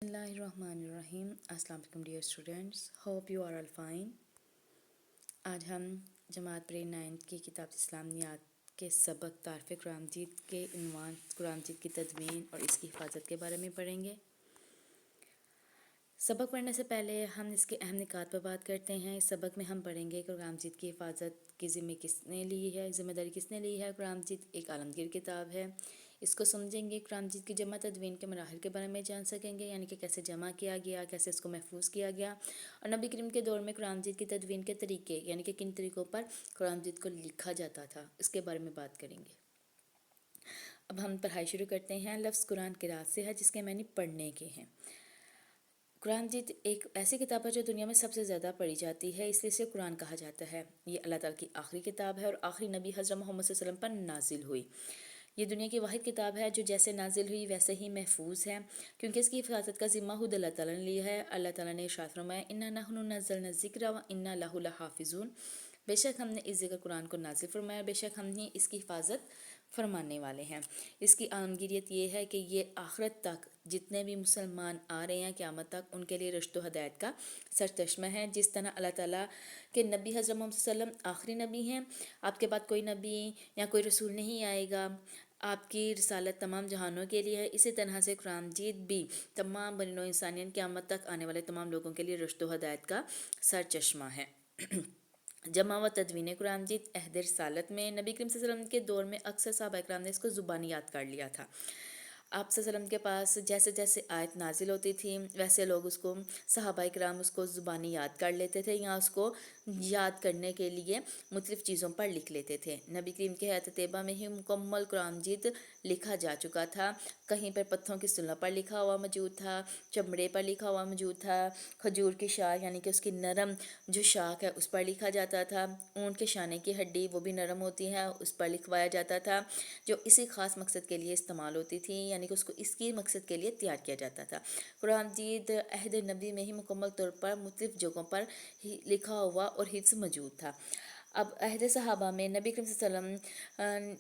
बिस्मिल्लाहिर्रहमानिर्रहीम। अस्सलाम वालेकुम dear students, hope you are all fine. आज हम जमात प्रे 9 की किताब इस्लामियात के सबक तारफ़ कुरान के उन्वान कुरान की तदवीन और इसकी हिफाजत के बारे में पढ़ेंगे। सबक पढ़ने से पहले हम इसके अहम निकात पर बात करते हैं। इस सबक में हम पढ़ेंगे कि कुरान की हिफाजत की जिम्मेदारी किसने ली है। कुरान एक आलमगीर किताब है, इसको समझेंगे। कुरान की जमा तदवीन के मराहिल के बारे में जान सकेंगे, यानी कि कैसे जमा किया गया, कैसे इसको महफूज किया गया, और नबी करीम के दौर में कुरान की तदवीन के तरीके, यानी कि किन तरीक़ों पर कुरान को लिखा जाता था, इसके बारे में बात करेंगे। अब हम पढ़ाई शुरू करते हैं। लफ्ज़ कुरान किरात से है, जिसके मैंने पढ़ने के हैं। कुरान एक ऐसी किताब है जो दुनिया में सबसे ज़्यादा पढ़ी जाती है, इसलिए इसे कुरान कहा जाता है। ये अल्लाह ताला की आखिरी किताब है और आखिरी नबी हज़रत मोहम्मद सल्लल्लाहु अलैहि वसल्लम पर नाजिल हुई। ये दुनिया की वाहिद किताब है जो जैसे नाजिल हुई वैसे ही महफूज है, क्योंकि इसकी हिफाजत का ज़िम्मा खुद अल्लाह ताला ने लिया है। अल्लाह ताला ने इरशाद फरमाया, इन्ना नहनु नज़्ज़लना ज़िक्र व इन्ना लहु लहाफ़िज़ून। बेशक हमने इस ज़िक्र कुरान को नाजिल फरमाया, बेशक हम ही इसकी हिफाजत फरमाने वाले हैं। इसकी आलमगीरियत ये है कि ये आखिरत तक जितने भी मुसलमान आ रहे हैं क़यामत तक, उनके लिए रश्द व हदायत का सरचश्मा है। जिस तरह अल्लाह ताला के नबी हज़रत मोहम्मद सल्लल्लाहु अलैहि वसल्लम आखिरी नबी हैं, आपके बाद कोई नबी या कोई रसूल नहीं आएगा, आपकी रिसालत तमाम जहानों के लिए है। इसी तरह से कुरान भी तमाम बनी इंसानियत क़यामत तक आने वाले तमाम लोगों के लिए रश्द व हदायत का सरचश्मा है। जमा व तदवीन कुरान अहद रिसालत में नबी करीम सल्लल्लाहु अलैहि वसल्लम के दौर में अक्सर सहाबा किराम ने इसको ज़ुबानी याद कर लिया था। आप सल्लल्लाहु अलैहि वसल्लम के पास जैसे जैसे आयत नाजिल होती थी, वैसे लोग उसको सहाबा किराम उसको ज़ुबानी याद कर लेते थे, या उसको याद करने के लिए मुख्तलिफ़ चीज़ों पर लिख लेते थे। नबी करीम के हयात तैयबा में ही मुकम्मल कुरान लिखा जा चुका था। कहीं पर पत्थरों की सुलह पर लिखा हुआ मौजूद था, चमड़े पर लिखा हुआ मौजूद था, खजूर की शाख यानी कि उसकी नरम जो शाख है उस पर लिखा जाता था, ऊँट के शाने की हड्डी वो भी नरम होती है उस पर लिखवाया जाता था, जो इसी ख़ास मकसद के लिए इस्तेमाल होती थी, यानी कि उसको इसकी मकसद के लिए तैयार किया जाता था। कुरान अहद नबी में ही मुकम्मल तौर पर मुख्तलिफ़ जगहों पर लिखा हुआ और हिफ्ज़ मौजूद था। अब अहद सहाबा में नबी करीम सल्लल्लाहु अलैहि वसल्लम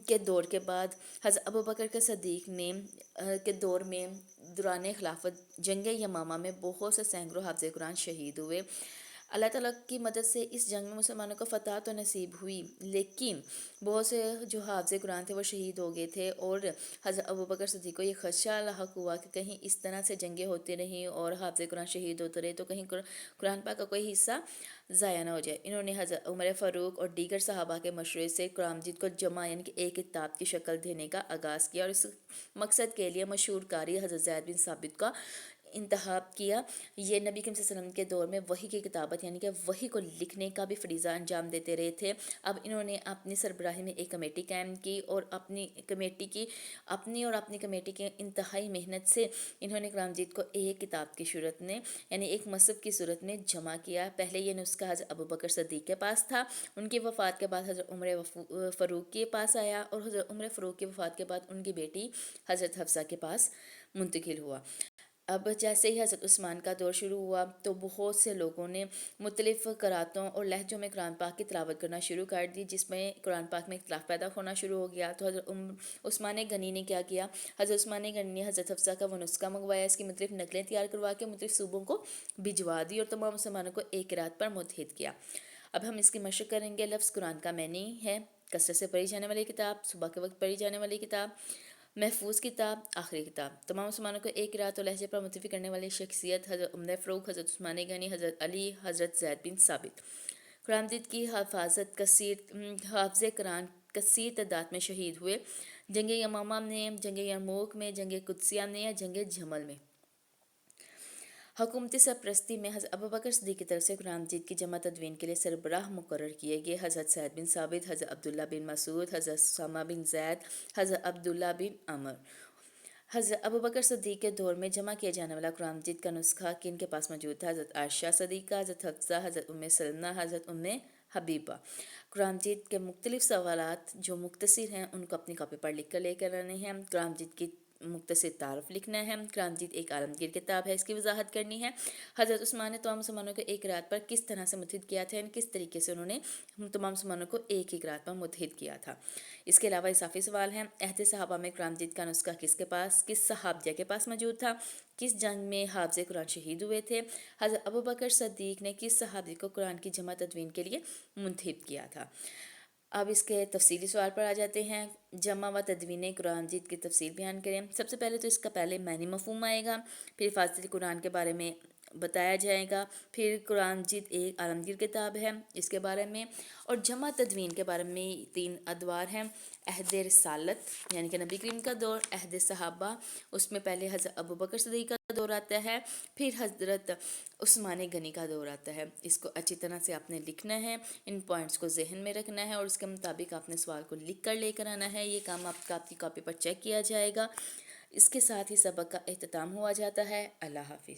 के दौर के बाद हज़रत अबू बकर के सदीक़ ने के दौर में दौरान खिलाफत जंग यमामा में बहुत से सैकड़ों हाफ़िज़ कुरान शहीद हुए। अल्लाह ताला की मदद से इस जंग में मुसलमानों को फ़तह तो नसीब हुई, लेकिन बहुत से जो हाफ़िज़ कुरान थे वो शहीद हो गए थे, और हज़रत अबू बकर सिद्दीक़ को ये ख़दशा लाहक हुआ कि कहीं इस तरह से जंगें होती रहीं और हाफ़िज़ कुरान शहीद होते रहे तो कहीं कुरान पाक का कोई हिस्सा ज़ाया ना हो जाए। इन्होंने हज़रत उमर फ़ारूक और दीगर सहाबा के मशवरे से कुरान को जमा यानी कि एक किताब की शक्ल देने का आगाज़ किया, और इस मकसद के लिए मशहूर कारी हज़रत ज़ैद बिन साबित का इंतखाब किया। ये नबी करीम सल्लल्लाहु अलैहि वसल्लम के दौर में वही की किताबत यानी कि वही को लिखने का भी फ़रीज़ा अंजाम देते रहे थे। अब इन्होंने अपनी सरबराही में एक कमेटी कायम की, और अपनी कमेटी की इंतहाई मेहनत से इन्होंने कुरान को एक किताब की सूरत में यानी एक मसहफ़ की सूरत में जमा किया। पहले ये नुस्खा हज़रत अबू बकर सिद्दीक़ के पास था, उनकी वफ़ात के बाद हज़रत उमर फ़ारूक के पास आया, और हज़रत उमर फ़ारूक की वफ़ात के बाद उनकी बेटी हज़रत हफ्सा के पास मुंतकिल हुआ। अब जैसे ही हज़रत उस्मान का दौर शुरू हुआ तो बहुत से लोगों ने मुख्तलिफ़ क़रातों और लहजों में कुरान पाक की तिलावत करना शुरू कर दी, जिसमें कुरान पाक में इख्तिलाफ़ पैदा होना शुरू हो गया। तो हज़रत उस्मान गनी ने क्या किया, हज़रत उस्मान गनी ने हज़रत हफ्सा का वो नुस्खा मंगवाया, इसकी मुख्तलिफ़ नकलें तैयार करवा के मुख्तलिफ़ सूबों को भिजवा दी और तमाम मुसलमानों को एक किरात पर मुत्तहिद किया। अब हम इसकी मशक़ करेंगे। लफ्ज़ कुरान का मैनी है कसरत से पढ़ी जाने वाली किताब, सुबह के वक्त पढ़ी जाने वाली किताब, महफूज किताब, आखिरी किताब। तमाम मुसलमानों को एक रात और लहजे पर मुत्तफ़िक़ करने वाली शख्सियत हज़रत उमर फ़ारूक, हज़रत उस्मान गनी, हज़रत अली, हज़रत ज़ैद बिन साबित। कुरान की हाफ़िज़ कुरान कसीर तादाद में शहीद हुए जंग यमामा में, जंग यरमूक में, जंग कुदसिया में या जंग जमल में। हुकूमती सरपरस्ती में हज़रत अबू बकर सिद्दीक़ की तरफ से कुरान की जमा तदवीन के लिए सरबराह मुकर्रर किए गए हज़रत सैद बिन साबित, हज़रत अब्दुल्ला बिन मसूद, हज़रत उसामा बिन ज़ैद, हज़रत अब्दुल्ला बिन अमर। हज़रत अबू बकर सिद्दीक़ के दौर में जमा किया जाने वाला कुरान का नुस्खा किन के पास मौजूद था, हज़रत आयशा सिद्दीक़ा, हज़रत हफ्सा, हज़रत उम्मे सलमा, हज़रत उम्मे हबीबा। कुरान के मुख्तलिफ़ सवालात जो मुख्तसर हैं उनको अपनी कॉपी पर लिख कर लेकर आने हैं। कुरान की मुख्तसर तारफ़ लिखना है। कुरान मजीद एक आलमगीर किताब है, इसकी वजाहत करनी है। हज़रत उस्मान ने तमाम मुसलमानों को एक रात पर किस तरह से मुत्तहिद किया था, यानी किस तरीके से उन्होंने तमाम मुसलमानों को एक ही रात पर मुत्तहिद किया था। इसके अलावा इजाफी सवाल हैं, अहद सहाबा में कुरान मजीद का नुस्खा किसके पास, किस सहाबिया के पास मौजूद था, किस जंग में हाफ़िज़ कुरान शहीद हुए थे, हज़रत अबू बकर सद्दीक़ ने किस सहाबी को कुरान की जमा तदवीन के लिए मुंतखब किया था। अब इसके तफसीली सवाल पर आ जाते हैं। जमा व तदवीन कुरान मजीद की तफसील बयान करें। सबसे पहले तो इसका पहले मानी मफ़हूम आएगा, फिर हिफाज़त कुरान के बारे में बताया जाएगा, फिर कुरान मजीद एक आलमगीर किताब है इसके बारे में, और जमा तदवीन के बारे में 3 अदवार हैं। अहद रिसालत यानी कि नबी करीम का दौर, अहद सहाबा उसमें पहले हज़रत अबू बकर सिद्दीक़ का दौर आता है, फिर हज़रत उस्मान गनी का दौर आता है। इसको अच्छी तरह से आपने लिखना है, इन पॉइंट्स को जहन में रखना है और उसके मुताबिक आपने सवाल को लिख कर लेकर आना है। ये काम आपकी कॉपी पर चेक किया जाएगा। इसके साथ ही सबक का अख्ताम हुआ जाता है। अल्लाह हाफ़िज़।